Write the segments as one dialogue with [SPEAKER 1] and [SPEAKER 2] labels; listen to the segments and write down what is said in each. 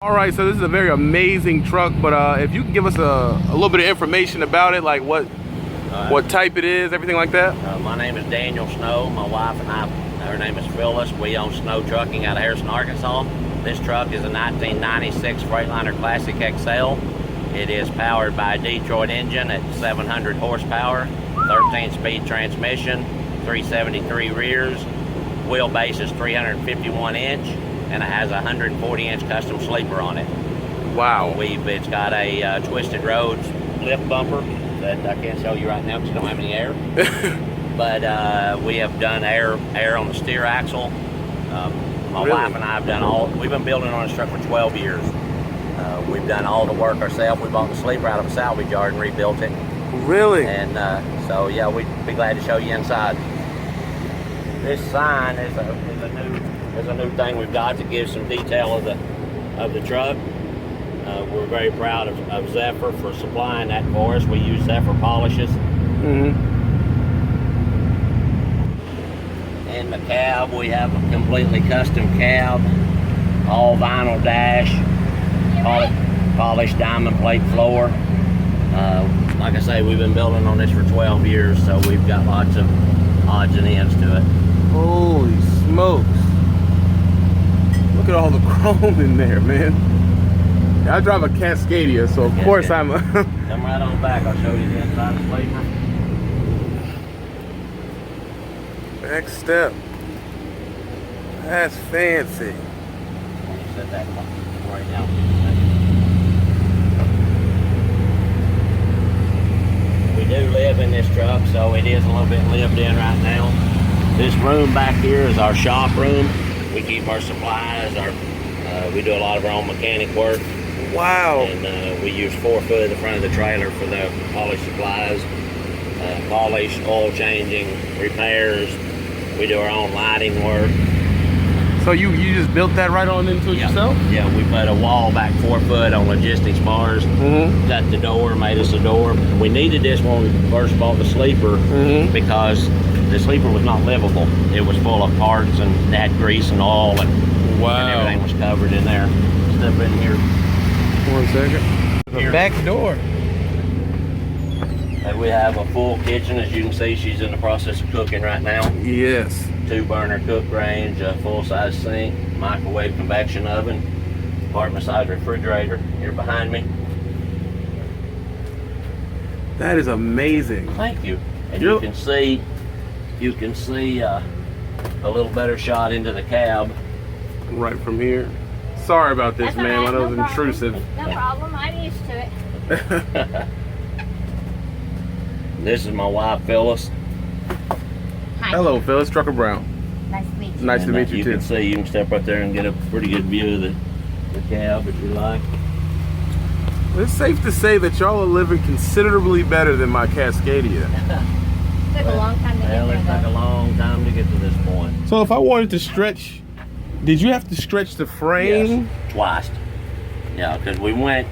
[SPEAKER 1] All right, so this is a very amazing truck, but if you can give us a little bit of information about it, like what type it is, everything like that.
[SPEAKER 2] My name is Daniel Snow. My wife and I, her name is Phyllis. We own Snow Trucking out of Harrison, Arkansas. This truck is a 1996 Freightliner Classic XL. It is powered by a Detroit engine at 700 horsepower, 13-speed transmission, 373 rears. Wheelbase is 351 inch, and it has a 140 inch custom sleeper on it.
[SPEAKER 1] Wow.
[SPEAKER 2] It's got a Twisted Roads lift bumper that I can't show you right now because I don't have any air. But we have done air on the steer axle. My wife and I have done we've been building on this truck for 12 years. We've done all the work ourselves. We bought the sleeper out of a salvage yard and rebuilt it.
[SPEAKER 1] Really?
[SPEAKER 2] And so yeah, we'd be glad to show you inside. This sign is a new thing we've got to give some detail of the truck. We're very proud of Zephyr for supplying that for us. We use Zephyr polishes. In the cab, we have a completely custom cab, all vinyl dash, polished diamond plate floor. Like I say, we've been building on this for 12 years, so we've got lots of odds and ends to it.
[SPEAKER 1] Holy smokes. Look at all the chrome in there, man. I drive a Cascadia, so of course I'm a...
[SPEAKER 2] Come right on back, I'll show you the inside of the sleeper.
[SPEAKER 1] Back step. That's fancy.
[SPEAKER 2] You set that right now. We do live in this truck, so it is a little bit lived in right now. This room back here is our shop room. We keep our supplies. We do a lot of our own mechanic work.
[SPEAKER 1] Wow.
[SPEAKER 2] And we use 4 foot of the front of the trailer for the polish supplies, polish, oil changing, repairs. We do our own lighting work.
[SPEAKER 1] So you just built that right on into it yourself?
[SPEAKER 2] Yeah, we put a wall back 4 foot on logistics bars, cut the door, made us a door. We needed this when we first bought the sleeper because the sleeper was not livable. It was full of parts and it had grease and oil and everything was covered in there. Step in here.
[SPEAKER 1] 1 second. The back door.
[SPEAKER 2] And we have a full kitchen. As you can see, she's in the process of cooking right now.
[SPEAKER 1] Yes.
[SPEAKER 2] 2-burner cook range, a full-size sink, microwave convection oven, apartment-size refrigerator here behind me.
[SPEAKER 1] That is amazing.
[SPEAKER 2] Thank you. And you can see a little better shot into the cab.
[SPEAKER 1] Right from here. Sorry about this, ma'am. I know it was intrusive.
[SPEAKER 3] No problem. I'm used to it.
[SPEAKER 2] This is my wife, Phyllis.
[SPEAKER 3] Hi.
[SPEAKER 1] Hello, Phyllis. Trucker Brown.
[SPEAKER 3] Nice to meet you.
[SPEAKER 1] Nice to meet you, too.
[SPEAKER 2] You can see, you can step right there and get a pretty good view of the cab if you like.
[SPEAKER 1] It's safe to say that y'all are living considerably better than my Cascadia.
[SPEAKER 3] Took a long time to get there.
[SPEAKER 2] It took a long time to get to this point.
[SPEAKER 1] So if I wanted to stretch, did you have to stretch the frame?
[SPEAKER 2] Yes, twice. Yeah, because we went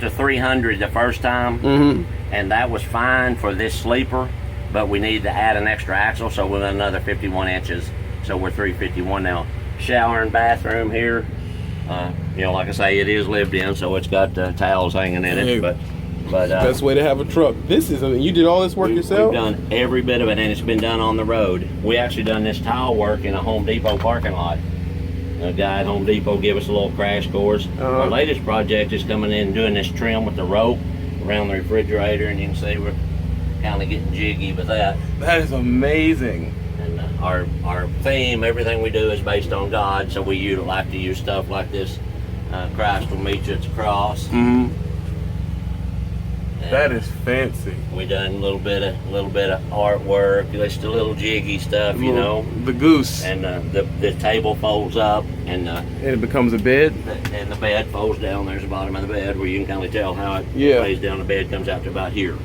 [SPEAKER 2] to 300 the first time, and that was fine for this sleeper, but we needed to add an extra axle, so we went another 51 inches. So we're 351 now. Shower and bathroom here. You know, like I say, it is lived in, so it's got towels hanging in it. But
[SPEAKER 1] best way to have a truck. This is you did all this work yourself?
[SPEAKER 2] We've done every bit of it, and it's been done on the road. We actually done this tile work in a Home Depot parking lot. A guy at Home Depot gave us a little crash course. Our latest project is coming in and doing this trim with the rope around the refrigerator, and you can see we're kind of getting jiggy with that.
[SPEAKER 1] That is amazing.
[SPEAKER 2] And our theme, everything we do is based on God, so we like to use stuff like this. Christ will meet you at the cross.
[SPEAKER 1] That is fancy.
[SPEAKER 2] We done a little bit of artwork, just a little jiggy stuff, you know.
[SPEAKER 1] The goose.
[SPEAKER 2] And the table folds up, and
[SPEAKER 1] it becomes a bed.
[SPEAKER 2] And the bed folds down. There's the bottom of the bed where you can kind of tell how it lays down. The bed comes out to about here.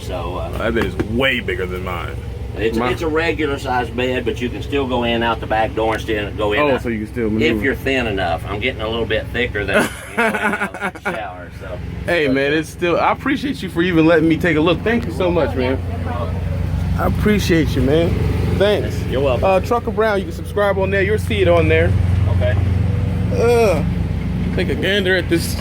[SPEAKER 2] So
[SPEAKER 1] that bed is way bigger than mine.
[SPEAKER 2] It's a regular sized bed, but you can still go in out the back door and still go in.
[SPEAKER 1] Oh, so you can still maneuver.
[SPEAKER 2] If you're thin enough. I'm getting a little bit thicker than the shower. So.
[SPEAKER 1] Hey, man, it's still. I appreciate you for even letting me take a look. Thank you so much, man. I appreciate you, man. Thanks.
[SPEAKER 2] You're welcome.
[SPEAKER 1] Trucker Brown, you can subscribe on there. You'll see it on there.
[SPEAKER 2] Okay.
[SPEAKER 1] take a gander at this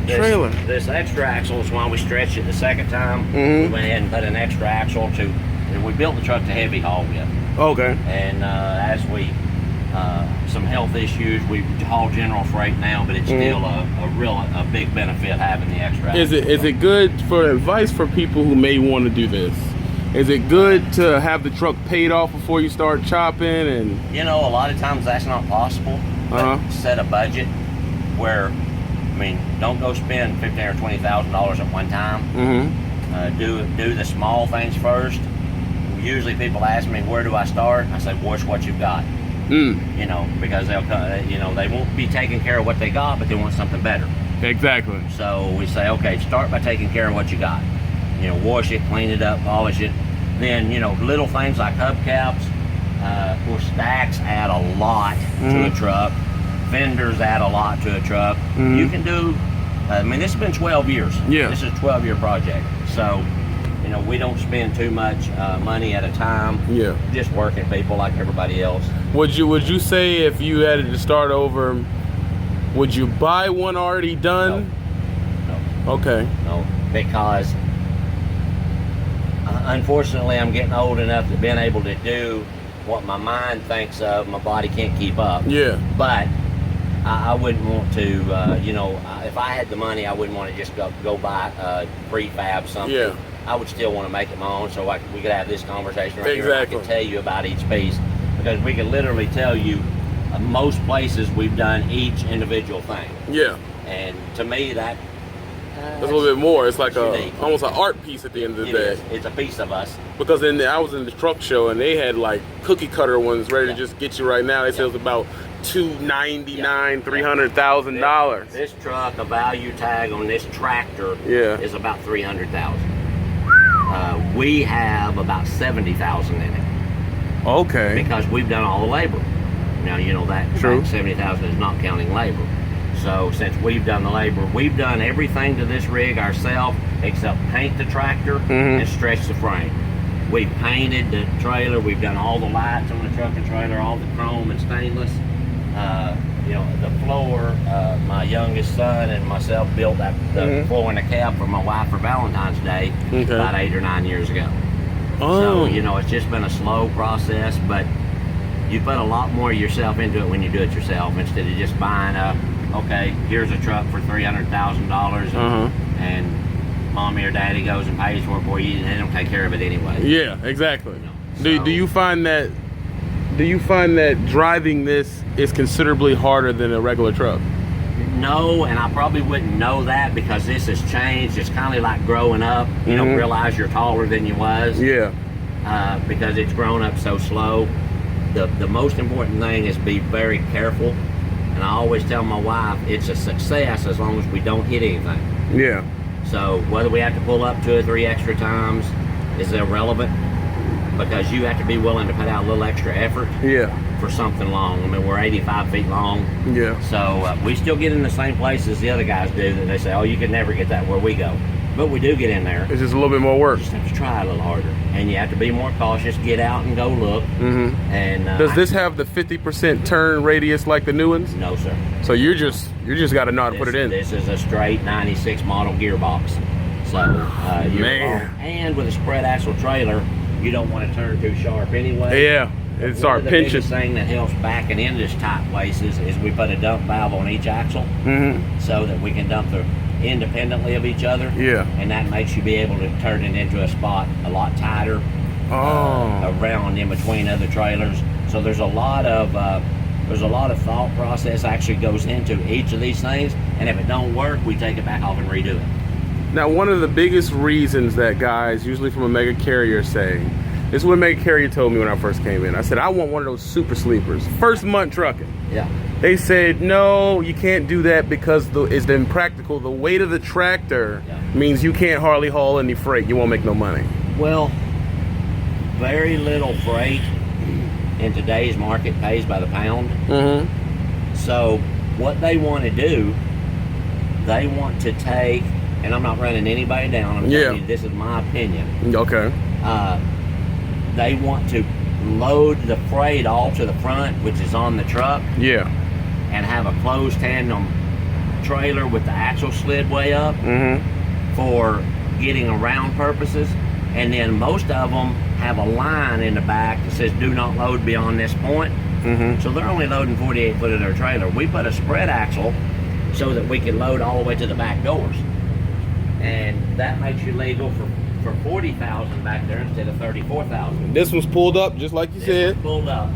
[SPEAKER 1] trailer.
[SPEAKER 2] This extra axle is why we stretched it the second time. We went ahead and put an extra axle to, and we built the truck to heavy haul with.
[SPEAKER 1] Okay.
[SPEAKER 2] And as we, some health issues, we haul general freight now, but it's still a big benefit having the extra axle.
[SPEAKER 1] Is it good for advice for people who may want to do this? Is it good to have the truck paid off before you start chopping? And
[SPEAKER 2] you know, a lot of times that's not possible. But set a budget where, I mean, don't go spend $15,000 or $20,000 at one time. Do the small things first. Usually people ask me, where do I start? I say, watch what you've got. You know, because they'll, you know, they won't be taking care of what they got, but they want something better.
[SPEAKER 1] Exactly.
[SPEAKER 2] So we say, okay, start by taking care of what you got. You know, wash it, clean it up, polish it. Then, you know, little things like hubcaps or stacks add a lot to a truck. Fenders add a lot to a truck. You can do, I mean, this has been 12 years.
[SPEAKER 1] Yeah.
[SPEAKER 2] This is a 12-year project. So, you know, we don't spend too much money at a time. Yeah. Just working people like everybody else.
[SPEAKER 1] Would you say if you had to start over, would you buy one already done?
[SPEAKER 2] No.
[SPEAKER 1] Okay.
[SPEAKER 2] No, because unfortunately I'm getting old enough to being able to do what my mind thinks of, my body can't keep up. Yeah. But I wouldn't want to, you know, if I had the money, I wouldn't want to just go buy prefab something. Yeah. I would still want to make it my own, so we could have this conversation right here. I could tell you about each piece, because we could literally tell you most places we've done each individual thing. Yeah. And to me, that
[SPEAKER 1] it's a little bit more. It's like almost an art piece at the end of the day.
[SPEAKER 2] It's a piece of us.
[SPEAKER 1] Because I was in the truck show and they had like cookie cutter ones ready to just get you right now. They said it was about $299,000, $300,000.
[SPEAKER 2] This truck, a value tag on this tractor is about $300,000. We have about $70,000 in it. Okay. Because we've done all the labor. Now, you know that $70,000 is not counting labor. So since we've done the labor, we've done everything to this rig ourselves except paint the tractor and stretch the frame. We've painted the trailer. We've done all the lights on the truck and trailer, all the chrome and stainless. You know, the floor, my youngest son and myself built the floor and the cab for my wife for Valentine's Day about 8 or 9 years ago. So, you know, it's just been a slow process, but you put a lot more of yourself into it when you do it yourself instead of just buying okay, here's a truck for $300,000 and mommy or daddy goes and pays for it for you and they don't take care of it anyway. Yeah, exactly. You know, so, do you find that driving this is considerably harder than a regular truck? No, and I probably wouldn't know that because this has changed. It's kind of like growing up. You don't realize you're taller than you was. Yeah. Because it's grown up so slow. The most important thing is be very careful. And I always tell my wife, it's a success as long as we don't hit anything. Yeah. So whether we have to pull up 2 or 3 extra times is irrelevant, because you have to be willing to put out a little extra effort for something long. I mean, we're 85 feet long. Yeah. So we still get in the same places the other guys do that they say, oh, you can never get that where we go. But we do get in there.
[SPEAKER 1] It's just a little bit more work.
[SPEAKER 2] You just have to try a little harder. And you have to be more cautious, get out and go look. And
[SPEAKER 1] does this have the 50% turn radius like the new ones?
[SPEAKER 2] No, sir.
[SPEAKER 1] So you just got to know how to put it in.
[SPEAKER 2] This is a straight 96 model gearbox. So and with a spread axle trailer, you don't want to turn too sharp anyway. Yeah, it's our pinching. The biggest thing that helps backing into this tight places is we put a dump valve on each axle so that we can dump independently of each other. Yeah. And that makes you be able to turn it into a spot a lot tighter around in between other trailers. So there's a lot of thought process actually goes into each of these things, and if it don't work, we take it back off and redo it.
[SPEAKER 1] Now, one of the biggest reasons that guys, usually from a mega carrier, say, this is what a mega carrier told me when I first came in. I said, I want one of those super sleepers. First month trucking. Yeah. They said, no, you can't do that because it's impractical. The weight of the tractor means you can't hardly haul any freight. You won't make no money.
[SPEAKER 2] Well, very little freight in today's market pays by the pound. So what they want to do, they want to take, and I'm not running anybody down, I'm telling you, this is my opinion. Okay. They want to load the freight all to the front, which is on the truck. Yeah. And have a closed tandem trailer with the axle slid way up for getting around purposes, and then most of them have a line in the back that says do not load beyond this point. So they're only loading 48 foot of their trailer. We put a spread axle so that we can load all the way to the back doors, and that makes you legal for 40,000 back there instead of 34,000.
[SPEAKER 1] This one's pulled up just like you said.
[SPEAKER 2] Pulled up.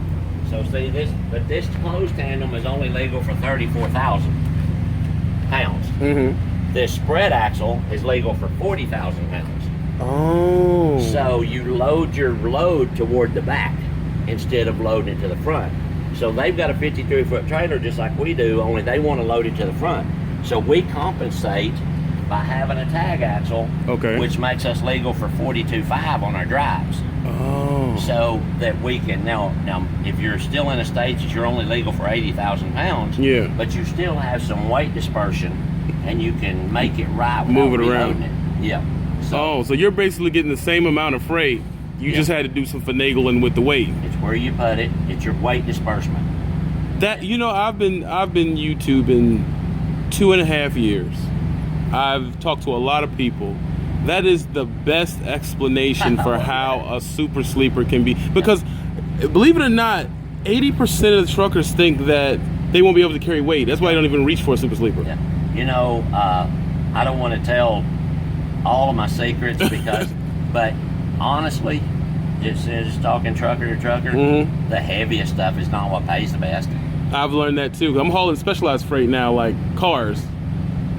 [SPEAKER 2] So see this, but this closed tandem is only legal for 34,000 pounds. This spread axle is legal for 40,000 pounds.
[SPEAKER 1] Oh.
[SPEAKER 2] So you load your load toward the back instead of loading it to the front. So they've got a 53 foot trailer just like we do, only they want to load it to the front. So we compensate by having a tag axle, which makes us legal for 42.5 on our drives.
[SPEAKER 1] Oh.
[SPEAKER 2] So that we can now if you're still in a state that you're only legal for 80,000 pounds, but you still have some weight dispersion, and you can make it right,
[SPEAKER 1] move it around. So you're basically getting the same amount of freight. You just had to do some finagling with the weight.
[SPEAKER 2] It's where you put it. It's your weight disbursement.
[SPEAKER 1] That I've been YouTubing 2.5 years. I've talked to a lot of people. That is the best explanation for how a super sleeper can be. Because, believe it or not, 80% of the truckers think that they won't be able to carry weight. That's why they don't even reach for a super sleeper.
[SPEAKER 2] I don't want to tell all of my secrets because, but honestly, just talking trucker to trucker, the heaviest stuff is not what pays the best.
[SPEAKER 1] I've learned that too. I'm hauling specialized freight now, like cars.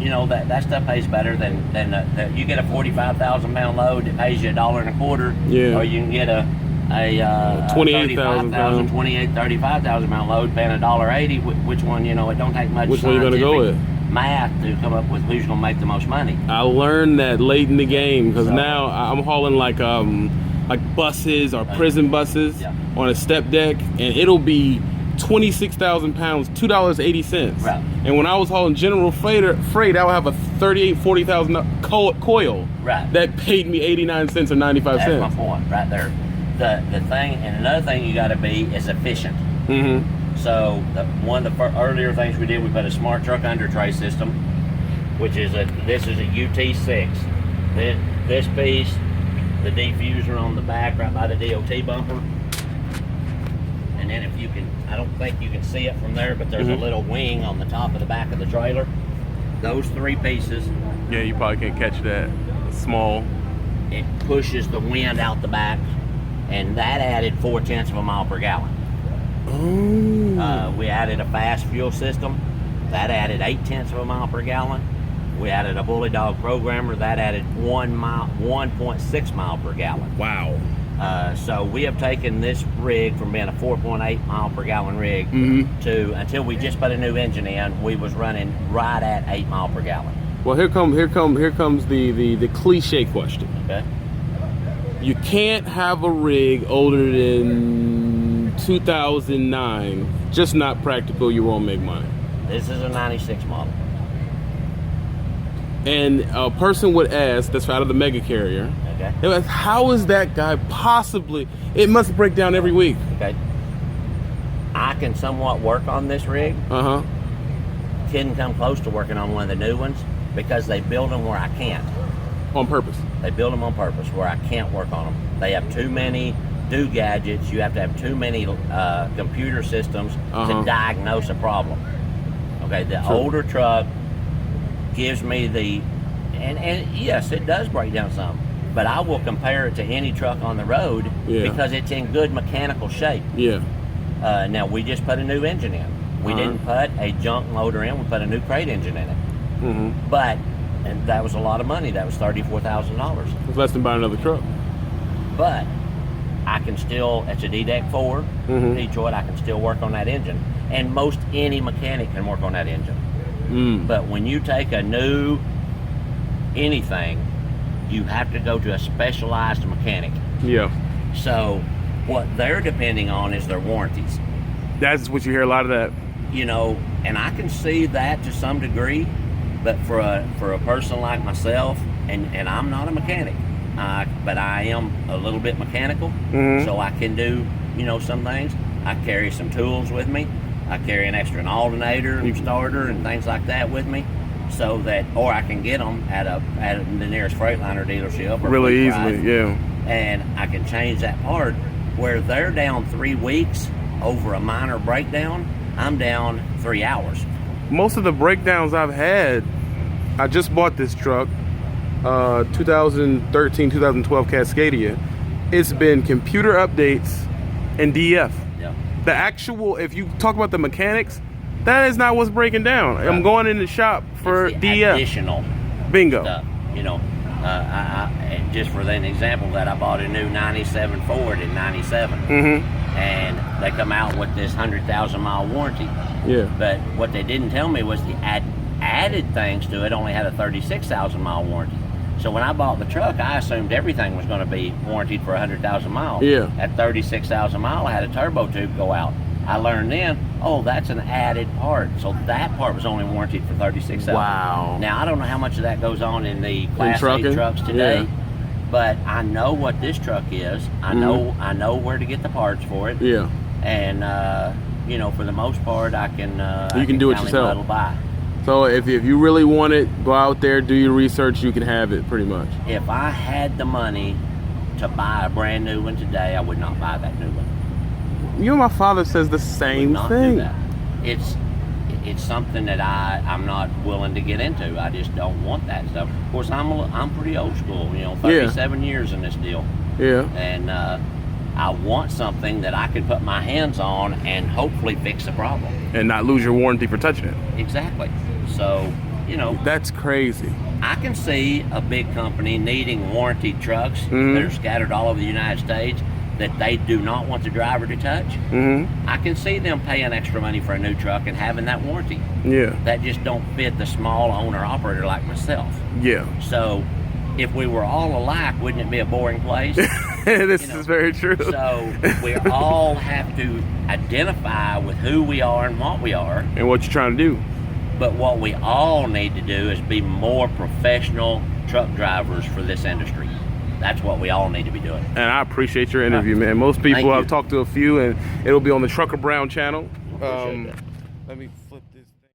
[SPEAKER 2] That stuff pays better than you get a 45,000 pound load that pays you $1.25. Or you can get a
[SPEAKER 1] 28,000 pound,
[SPEAKER 2] 35,000 pound load paying $1.80. Which one? It don't take much.
[SPEAKER 1] Which one you gonna go with?
[SPEAKER 2] Math to come up with who's gonna make the most money.
[SPEAKER 1] I learned that late in the game because now I'm hauling like buses or prison buses on a step deck, and it'll be 26,000 pounds, $2.80.
[SPEAKER 2] Right.
[SPEAKER 1] And when I was hauling general freight, I would have a 40,000 coil.
[SPEAKER 2] Right.
[SPEAKER 1] That paid me 89 cents or 95 cents.
[SPEAKER 2] That's my point right there. The thing, and another thing you got to be is efficient. So one of the earlier things we did, we put a smart truck under tray system, which is this is a UT6. This piece, the diffuser on the back right by the DOT bumper. And then if you can, I don't think you can see it from there, but there's a little wing on the top of the back of the trailer. Those three pieces.
[SPEAKER 1] Yeah, you probably can't catch that. It's small.
[SPEAKER 2] It pushes the wind out the back, and that added 0.4 miles per gallon. We added a fast fuel system. That added 0.8 miles per gallon. We added a Bully Dog programmer. That added 1.6 miles per gallon.
[SPEAKER 1] Wow.
[SPEAKER 2] So we have taken this rig from being a 4.8 mile per gallon rig to, until we just put a new engine in, we was running right at 8 miles per gallon.
[SPEAKER 1] Well, here comes the cliche question.
[SPEAKER 2] Okay.
[SPEAKER 1] You can't have a rig older than 2009. Just not practical. You won't make money.
[SPEAKER 2] This is a 96 model.
[SPEAKER 1] And a person would ask, that's out of the mega carrier.
[SPEAKER 2] Okay.
[SPEAKER 1] They're like, how is that guy possibly? It must break down every week.
[SPEAKER 2] Okay. I can somewhat work on this rig. Couldn't come close to working on one of the new ones because they build them where I can't.
[SPEAKER 1] On purpose.
[SPEAKER 2] They build them on purpose where I can't work on them. They have too many gadgets. You have to have too many computer systems to diagnose a problem. Okay, the older truck gives me and yes, it does break down some, but I will compare it to any truck on the road because it's in good mechanical shape. Now we just put a new engine in. We didn't put a junk motor in. We put a new crate engine in it. But and that was a lot of money. That was $34,000.
[SPEAKER 1] It's less than buying another truck.
[SPEAKER 2] But I can still, it's a D-Deck 4 Detroit, I can still work on that engine. And most any mechanic can work on that engine. But when you take a new anything, you have to go to a specialized mechanic. So what they're depending on is their warranties.
[SPEAKER 1] That's what you hear a lot of that.
[SPEAKER 2] And I can see that to some degree, but for a person like myself, and I'm not a mechanic, but I am a little bit mechanical, so I can do, some things. I carry some tools with me. I carry an alternator and starter and things like that with me. so that, or I can get them at the nearest Freightliner dealership. Or
[SPEAKER 1] really easily, yeah.
[SPEAKER 2] And I can change that part. Where they're down 3 weeks over a minor breakdown, I'm down 3 hours.
[SPEAKER 1] Most of the breakdowns I've had, I just bought this truck, 2013, 2012 Cascadia. It's been computer updates and DF.
[SPEAKER 2] Yeah.
[SPEAKER 1] The actual, if you talk about the mechanics, that is not what's breaking down. Right. I'm going in the shop for
[SPEAKER 2] it's the
[SPEAKER 1] DF.
[SPEAKER 2] Additional
[SPEAKER 1] bingo
[SPEAKER 2] stuff, you know. And just for an example, that I bought a new 97 Ford in 97. And they come out with this 100,000 mile warranty.
[SPEAKER 1] Yeah.
[SPEAKER 2] But what they didn't tell me was the added things to it only had a 36,000 mile warranty. So when I bought the truck, I assumed everything was going to be warranted for 100,000 miles.
[SPEAKER 1] Yeah.
[SPEAKER 2] At 36,000 miles, I had a turbo tube go out. I learned then, oh, that's an added part. So that part was only warranted for 36,000.
[SPEAKER 1] Wow.
[SPEAKER 2] Now, I don't know how much of that goes on in the Class 8 trucks today, but I know what this truck is. I know where to get the parts for it.
[SPEAKER 1] Yeah.
[SPEAKER 2] And, you know, for the most part, I can
[SPEAKER 1] you can do it yourself.
[SPEAKER 2] Buy.
[SPEAKER 1] So if you really want it, go out there, do your research, you can have it pretty much.
[SPEAKER 2] If I had the money to buy a brand new one today, I would not buy that new one.
[SPEAKER 1] You know, my father says the same thing.
[SPEAKER 2] Do that. It's something that I'm not willing to get into. I just don't want that stuff. Of course, I'm pretty old school. You know, 37 years in this deal.
[SPEAKER 1] Yeah.
[SPEAKER 2] And I want something that I can put my hands on and hopefully fix the problem.
[SPEAKER 1] And not lose your warranty for touching it.
[SPEAKER 2] Exactly. So, you know,
[SPEAKER 1] that's crazy.
[SPEAKER 2] I can see a big company needing warranted trucks that are scattered all over the United States that they do not want the driver to touch. I can see them paying extra money for a new truck and having that warranty.
[SPEAKER 1] Yeah.
[SPEAKER 2] That just don't fit the small owner operator like myself.
[SPEAKER 1] Yeah.
[SPEAKER 2] So if we were all alike, wouldn't it be a boring place?
[SPEAKER 1] This is very true.
[SPEAKER 2] So we all have to identify with who we are and what we are.
[SPEAKER 1] And what you're trying to do.
[SPEAKER 2] But what we all need to do is be more professional truck drivers for this industry. That's what we all need to be doing.
[SPEAKER 1] And I appreciate your interview, man. Most people, I've talked to a few, and it'll be on the Trucker Brown channel. Let me